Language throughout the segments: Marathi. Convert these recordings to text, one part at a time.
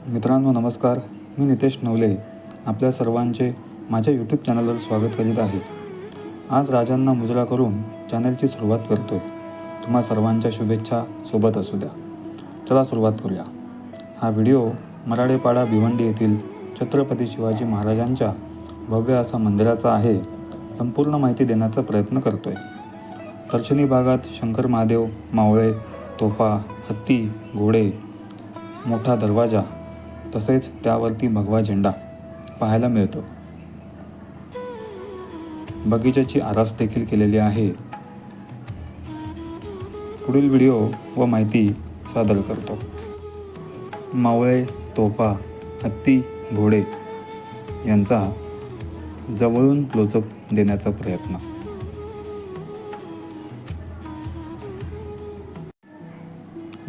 मित्रांनो नमस्कार, मी नितेश नवले आपल्या सर्वांचे माझ्या यूट्यूब चॅनलवर स्वागत करीत आहे. आज राजांना मुजरा करून चॅनलची सुरुवात करतोय. तुम्हा सर्वांच्या शुभेच्छा सोबत असू द्या. चला सुरुवात करूया. हा व्हिडिओ मराडेपाडा भिवंडी येथील छत्रपती शिवाजी महाराजांच्या भव्य असा मंदिराचा आहे. संपूर्ण माहिती देण्याचा प्रयत्न करतोय. दर्शनी भागात शंकर महादेव, मावळे, तोफा, हत्ती, घोडे, मोठा दरवाजा तसेच त्यावरती भगवा झेंडा पाहायला मिळतो. बगीचाची आरास देखील केलेली आहे. पुढील व्हिडिओ व माहिती सादर करतो. मावळे, तोफा, हत्ती, घोडे यांचा जवळून क्लोजअप देण्याचा प्रयत्न.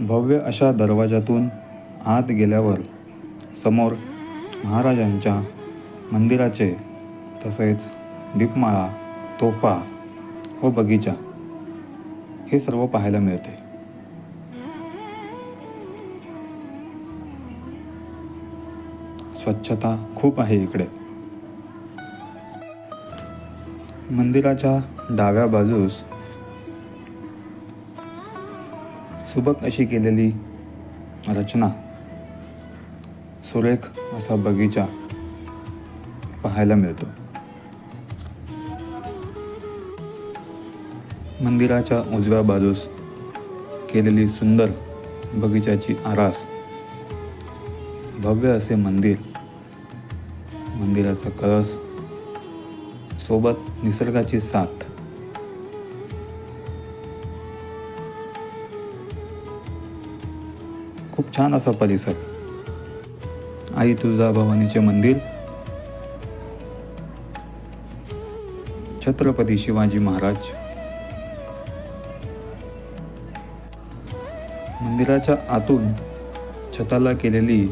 भव्य अशा दरवाजातून आत गेल्यावर समोर महाराजांच्या मंदिराचे तसेच दीपमाळा, तोफा व बगीचा हे सर्व पाहायला मिळते. स्वच्छता खूप आहे इकडे. मंदिराच्या डाव्या बाजूस सुबक अशी केलेली रचना, सुरेख असा बगीचा पाहायला मिळतो. मंदिराच्या उजव्या बाजूस केलेली सुंदर बगीचाची आरास, भव्य असे मंदिर, मंदिराचा कळस सोबत निसर्गाची साथ. खूप छान असा परिसर. आई तुळजाभवानीचे मंदिर, छत्रपती शिवाजी महाराज. मंदिराच्या आतून छताला केलेली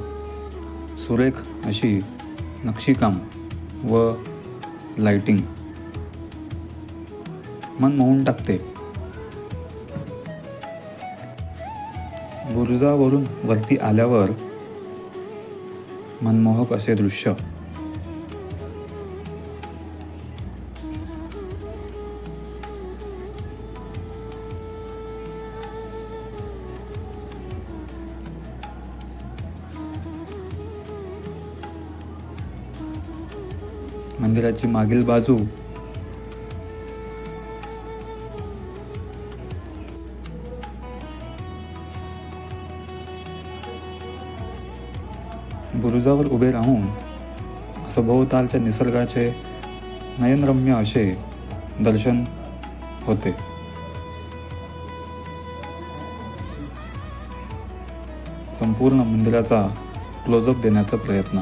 सुरेख अशी नक्षीकाम व लाइटिंग मन मोहून टाकते. बुरुजावरून वरती आल्यावर मनमोहक असे दृश्य. मंदिराची मागील बाजू बुरुजावर उभे राहून सभोवतालच्या निसर्गाचे नयनरम्य असे दर्शन होते. संपूर्ण मंदिराचा क्लोजअप देण्याचा प्रयत्न.